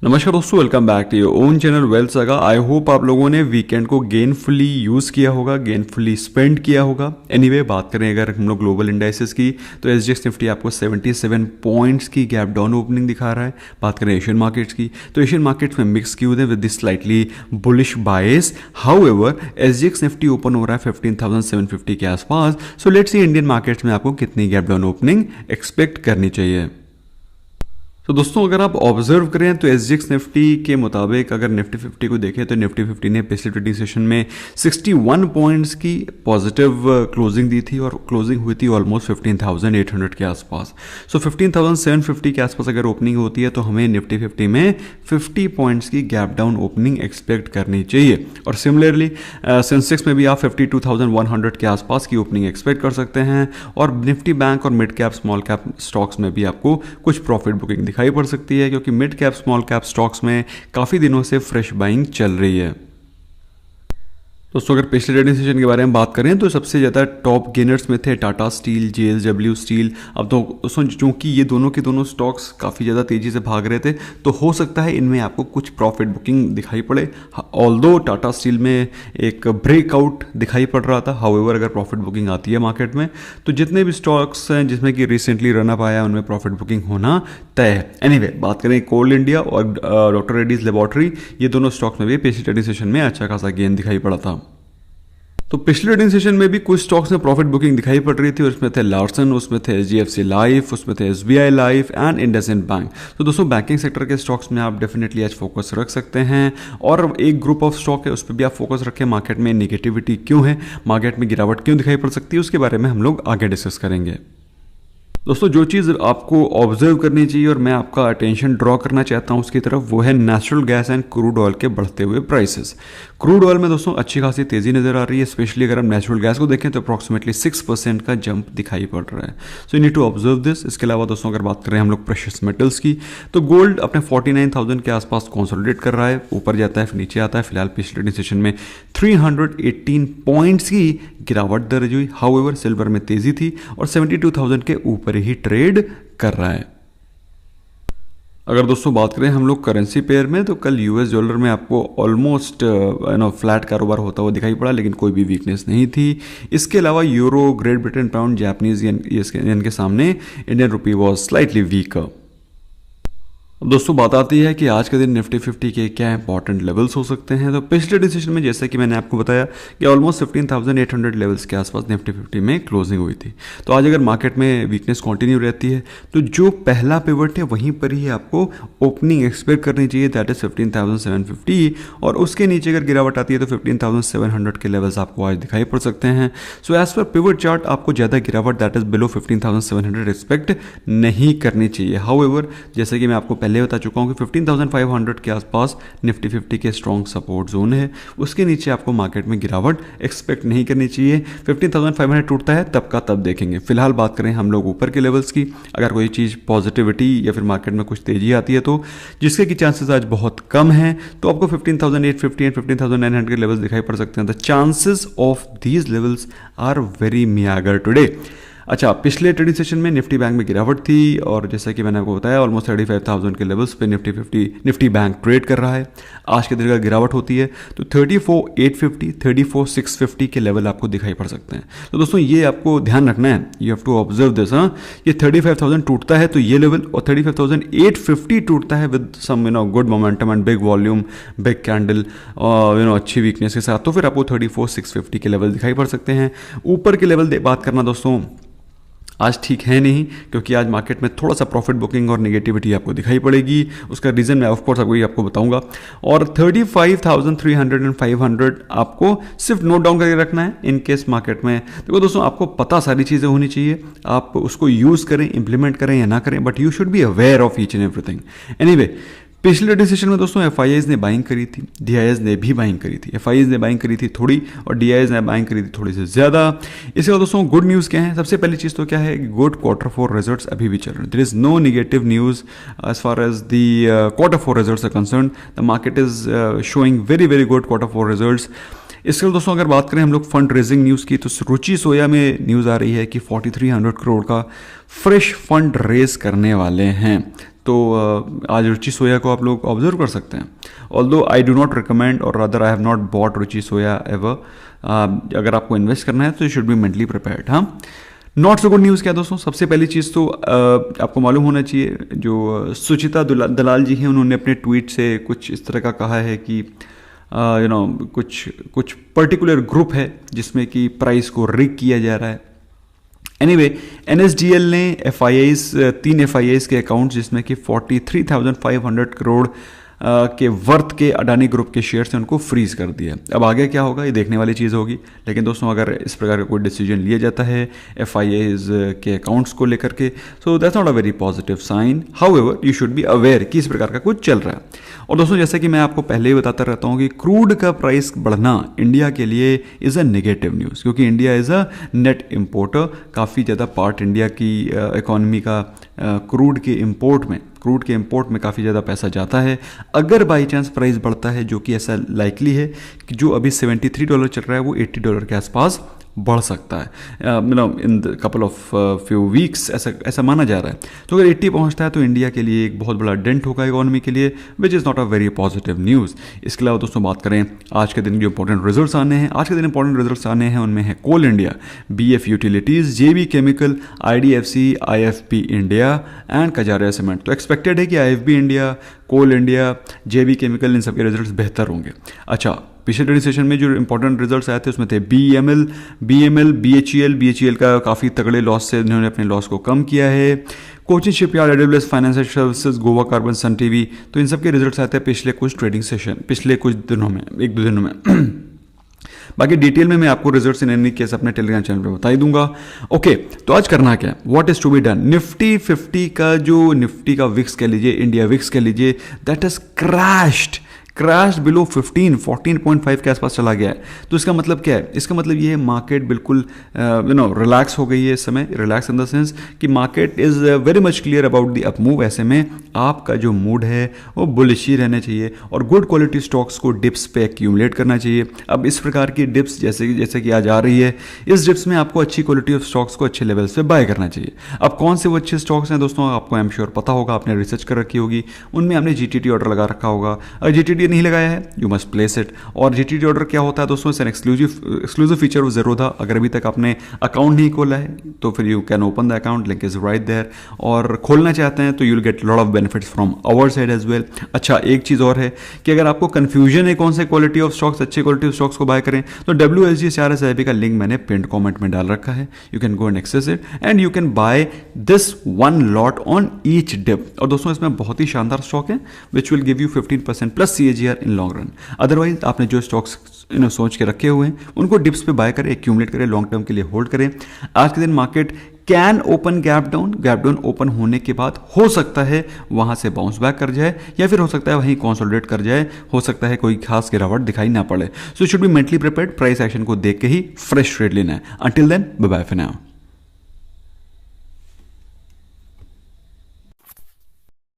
नमस्कार दोस्तों, welcome back to your own channel Wealth Saga. I hope आप लोगों ने वीकेंड को गेनफुली यूज़ किया होगा, गेनफुली स्पेंड किया होगा। एनीवे, बात करें अगर हम लोग ग्लोबल इंडाइसेस की, तो एसजीएक्स निफ्टी आपको 77 पॉइंट्स की गैप डाउन ओपनिंग दिखा रहा है। बात करें एशियन मार्केट्स की, तो एशियन मार्केट्स में मिक्स क्यूज है with this slightly bullish bias. However SGX Nifty open हो रहा है 15,750 के आसपास। So let's see Indian markets में आपको कितनी गैप डाउन ओपनिंग एक्सपेक्ट करनी चाहिए। तो दोस्तों, अगर आप ऑब्जर्व करें तो एसजीएक्स निफ्टी के मुताबिक अगर निफ्टी 50 को देखें तो निफ्टी 50 ने पिछले ट्रेडिंग सेशन में 61 पॉइंट्स की पॉजिटिव क्लोजिंग दी थी और क्लोजिंग हुई थी ऑलमोस्ट 15,800 के आसपास। सो 15,750 के आसपास अगर ओपनिंग होती है तो हमें निफ्टी 50 में 50 पॉइंट्स की गैप डाउन ओपनिंग एक्सपेक्ट करनी चाहिए। और सिमिलरली सेंसेक्स में भी आप 52,100 के आसपास की ओपनिंग एक्सपेक्ट कर सकते हैं। और निफ्टी बैंक और mid cap small cap stocks में भी आपको कुछ प्रॉफिट बुकिंग दिखाई पड़ सकती है, क्योंकि mid cap small cap stocks में काफ़ी दिनों से फ्रेश बाइंग चल रही है। दोस्तों, अगर पिछले ट्रेडिंग सेशन के बारे में बात करें तो सबसे ज़्यादा टॉप गेनर्स में थे टाटा स्टील, जेएसडब्ल्यू स्टील। अब तो दोस्तों, चूंकि ये दोनों के दोनों स्टॉक्स काफ़ी ज़्यादा तेज़ी से भाग रहे थे, तो हो सकता है इनमें आपको कुछ प्रॉफिट बुकिंग दिखाई पड़े। ऑल्दो टाटा स्टील में एक ब्रेकआउट दिखाई पड़ रहा था, हाउएवर अगर प्रॉफिट बुकिंग आती है मार्केट में तो जितने भी स्टॉक्स हैं जिसमें कि रिसेंटली रनअप आया है उनमें प्रॉफिट बुकिंग होना तय है। एनीवे, बात करें कोल इंडिया और डॉक्टर रेड्डीज लेबोरेटरी, ये दोनों स्टॉक्स में भी पिछले ट्रेडिंग सेशन में अच्छा खासा गेन दिखाई पड़ा था। तो पिछले ट्रेडिंग सेशन में भी कुछ स्टॉक्स में प्रॉफिट बुकिंग दिखाई पड़ रही थी, और उसमें थे लार्सन, उसमें थे एचडीएफसी लाइफ, उसमें थे SBI life and IndusInd bank. तो दोस्तों, बैंकिंग सेक्टर के स्टॉक्स में आप डेफिनेटली आज फोकस रख सकते हैं। और एक ग्रुप ऑफ स्टॉक है उस पर भी आप फोकस रखें। मार्केट में निगेटिविटी क्यों है, मार्केट में गिरावट क्यों दिखाई पड़ सकती है, उसके बारे में हम लोग आगे डिस्कस करेंगे। दोस्तों, जो चीज़ आपको ऑब्जर्व करनी चाहिए और मैं आपका अटेंशन ड्रॉ करना चाहता हूं उसकी तरफ, वो है natural gas and crude oil के बढ़ते हुए प्राइसेस। क्रूड ऑयल में दोस्तों अच्छी खासी तेज़ी नज़र आ रही है, स्पेशली अगर हम नेचुरल गैस को देखें तो अप्रॉक्सीमेटली 6% का जंप दिखाई पड़ रहा है। So you need to observe this. इसके अलावा दोस्तों, अगर बात करें हम लोग प्रेशियस मेटल्स की, तो गोल्ड अपने 49,000 के आसपास कॉन्सोलिडेट कर रहा है, ऊपर जाता है फिर नीचे आता है। फिलहाल पिछले सेशन में 318 पॉइंट्स की गिरावट दर्ज हुई। हाउएवर सिल्वर में तेज़ी थी और 72,000 के ऊपर ही ट्रेड कर रहा है। अगर दोस्तों बात करें हम लोग करेंसी पेयर में, तो कल यूएस डॉलर में आपको ऑलमोस्ट फ्लैट कारोबार होता हुआ दिखाई पड़ा, लेकिन कोई भी वीकनेस नहीं थी। इसके अलावा euro, great Britain pound, Japanese yen के सामने Indian rupee was slightly weaker. अब दोस्तों, बात आती है कि आज के दिन निफ्टी 50 के क्या इंपॉर्टेंट लेवल्स हो सकते हैं। तो पिछले डिसीजन में जैसे कि मैंने आपको बताया कि ऑलमोस्ट 15,800 लेवल्स के आसपास निफ्टी 50 में क्लोजिंग हुई थी। तो आज अगर मार्केट में वीकनेस कंटिन्यू रहती है तो जो पहला पिवट है वहीं पर ही आपको ओपनिंग एक्सपेक्ट करनी चाहिए, दैट इज 15,750। और उसके नीचे अगर गिरावट आती है तो 15,700 के लेवल्स आपको आज दिखाई पड़ सकते हैं। So as per pivot chart आपको ज़्यादा गिरावट दैट इज बिलो 15,700 एक्सपेक्ट नहीं करनी चाहिए। हाउएवर, जैसे कि मैं आपको पहले बता चुका हूं कि 15,500 के आसपास निफ्टी 50 के स्ट्रॉन्ग सपोर्ट जोन है, उसके नीचे आपको मार्केट में गिरावट एक्सपेक्ट नहीं करनी चाहिए। 15,500 टूटता है तब का तब देखेंगे। फिलहाल बात करें हम लोग ऊपर के लेवल्स की, अगर कोई चीज़ पॉजिटिविटी या फिर मार्केट में कुछ तेजी आती है तो जिसके कि चांसेस आज बहुत कम हैं, तो आपको 15,850 एंड 15,900 के लेवल्स दिखाई पड़ सकते हैं। The chances of these levels are very meagre today. अच्छा, पिछले ट्रेडिंग सेशन में निफ्टी बैंक में गिरावट थी, और जैसा कि मैंने आपको बताया ऑलमोस्ट 35,000 के लेवल्स पे निफ्टी बैंक ट्रेड कर रहा है। आज के दिन अगर गिरावट होती है तो 34,850, 34,650 के लेवल आपको दिखाई पड़ सकते हैं। तो दोस्तों, ये आपको ध्यान रखना है, you have to observe this. ये 35,000 टूटता है तो ये लेवल, और 35,850 टूटता है with some good momentum and big volume, big candle, अच्छी वीकनेस के साथ, तो फिर आपको 34,650 के लेवल दिखाई पड़ सकते हैं। ऊपर के लेवल बात करना दोस्तों आज ठीक है नहीं, क्योंकि आज मार्केट में थोड़ा सा प्रॉफिट बुकिंग और नेगेटिविटी आपको दिखाई पड़ेगी। उसका रीज़न मैं ऑफकोर्स आपको बताऊंगा। और 35,300 एंड 500 आपको सिर्फ नोट डाउन करके रखना है इन केस मार्केट में। देखो दोस्तों, आपको पता सारी चीज़ें होनी चाहिए, आप उसको यूज़ करें, इंप्लीमेंट करें या ना करें, but you should be aware of each and everything. Anyway, पिछले डिसीजन में दोस्तों एफआईआईज ने बाइंग करी थी, डीआईएस ने भी बाइंग करी थी। एफआईआईज ने बाइंग करी थी थोड़ी और डीआईएस ने बाइंग करी थी थोड़ी से ज़्यादा। इसके बाद दोस्तों गुड न्यूज़ क्या है? सबसे पहली चीज़ तो क्या है, गुड Q4 रिजल्ट्स अभी भी चल रहे हैं। There is no negative news as far as the Q4 results are concern. The market is showing very very good Q4 results. इसके दोस्तों अगर बात करें हम लोग फंड रेजिंग न्यूज़ की, तो रुचि सोया में न्यूज़ आ रही है कि 4,300 करोड़ का फ्रेश फंड रेज करने वाले हैं। तो आज रुचि सोया को आप लोग ऑब्जर्व कर सकते हैं। Although I do not recommend और rather I have not bought Ruchi soya ever. अगर आपको इन्वेस्ट करना है तो you should be mentally prepared. हाँ, नॉट सो गुड न्यूज़ क्या दोस्तों, सबसे पहली चीज़ तो आपको मालूम होना चाहिए, जो सुचिता दलाल जी हैं उन्होंने अपने ट्वीट से कुछ इस तरह का कहा है कि कुछ पर्टिकुलर ग्रुप है जिसमें कि प्राइस को रिग किया जा रहा है। एनीवे, NSDL ने तीन FIIs के अकाउंट जिसमें कि 43,500 करोड़ के वर्थ के अडानी ग्रुप के शेयर से उनको फ्रीज कर दिया। अब आगे क्या होगा ये देखने वाली चीज़ होगी, लेकिन दोस्तों अगर इस प्रकार का कोई डिसीजन लिया जाता है FIIs के अकाउंट्स को लेकर के, so that's not a very positive sign. However you should be aware कि इस प्रकार का कुछ चल रहा है। और दोस्तों जैसे कि मैं आपको पहले ही बताता रहता हूँ कि क्रूड का प्राइस बढ़ना इंडिया के लिए इज़ अ नेगेटिव न्यूज़, क्योंकि India is a net importer. काफ़ी ज़्यादा पार्ट इंडिया की इकोनॉमी का क्रूड के इम्पोर्ट में काफ़ी ज़्यादा पैसा जाता है। अगर बाई चांस प्राइस बढ़ता है, जो कि ऐसा लाइकली है कि जो अभी $73 चल रहा है वो $80 के आसपास बढ़ सकता है in couple of few weeks, ऐसा माना जा रहा है। तो अगर 80 पहुंचता है तो इंडिया के लिए एक बहुत बड़ा डेंट होगा इकोनॉमी के लिए, which is not a very positive news. इसके अलावा दोस्तों बात करें आज के दिन जो इंपॉर्टेंट रिजल्ट्स आने हैं, उनमें है coal India, BF utilities, JB chemical, IDFC, IFB India and Kajaria cement. तो एक्सपेक्टेड है कि IFB India, coal India, JB chemical, इन सबके रिजल्ट्स बेहतर होंगे। अच्छा, पिछले ट्रेडिंग सेशन में जो इंपॉर्टेंट रिजल्ट्स आए थे उसमें थे BML, BHEL का काफ़ी तगड़े लॉस से इन्होंने अपने लॉस को कम किया है। Cochin shipyard, AWS financial services, Goa carbon, sun TV, तो इन सब के रिजल्ट्स आए थे पिछले कुछ दिनों में, 1-2 दिनों में। बाकी डिटेल में मैं आपको रिजल्ट्स इन एनी केस अपने टेलीग्राम चैनल पर बता ही दूंगा। ओके, तो आज करना क्या है, what is to be done. Nifty 50 का जो निफ्टी का विक्स कह लीजिए, इंडिया विक्स कह लीजिए, दैट हैज क्रैश्ड बिलो 14.5 के आसपास चला गया है। तो इसका मतलब क्या है, इसका मतलब ये है मार्केट बिल्कुल रिलैक्स हो गई है इस समय। रिलैक्स इन द सेंस कि market is very much clear about the up move. ऐसे में आपका जो मूड है वो बुलिश ही रहना चाहिए और गुड क्वालिटी स्टॉक्स को डिप्स पे एक्यूमुलेट करना चाहिए। अब इस प्रकार की डिप्स जैसे कि आज आ रही है, इस डिप्स में आपको अच्छी क्वालिटी ऑफ स्टॉक्स को अच्छे लेवल्स पे बाय करना चाहिए। अब कौन से वो अच्छे स्टॉक्स हैं दोस्तों, आपको आई एम श्योर पता होगा, आपने रिसर्च कर रखी होगी, उनमें आपने GTT ऑर्डर लगा रखा होगा। अगर GTT नहीं लगाया है, यू मस्ट प्लेस इट। और GTT ऑर्डर क्या होता है दोस्तों, it's an exclusive feature of Zerodha. अगर अभी तक आपने अकाउंट नहीं खोला है तो फिर you can open the account, link is right there. और खोलना चाहते हैं तो you will get lot of benefits from our side as well. अच्छा, एक चीज़ और है कि अगर आपको कंफ्यूजन है कौन से क्वालिटी ऑफ स्टॉक्स, अच्छे क्वालिटी ऑफ स्टॉक्स को बाय करें, तो WSG CRSIP का लिंक मैंने पिंड कॉमेंट में डाल रखा है। You can go and access it and you can buy this 1 lot on each dip. और दोस्तों इसमें बहुत ही शानदार स्टॉक है which will give you 15% plus CAGR in long run. Otherwise आपने जो स्टॉक्स सोच के रखे हुए हैं उनको डिप्स पे बाय करें, एक्यूमुलेट करें, लॉन्ग टर्म के लिए होल्ड करें। आज के दिन market can open gap down open होने के बाद हो सकता है वहां से बाउंस बैक कर जाए, या फिर हो सकता है वहीं कंसोलिडेट कर जाए, हो सकता है कोई खास गिरावट दिखाई ना पड़े। So should be mentally prepared, price action को देख के ही फ्रेश ट्रेड लेना है। Until then, bye bye for now.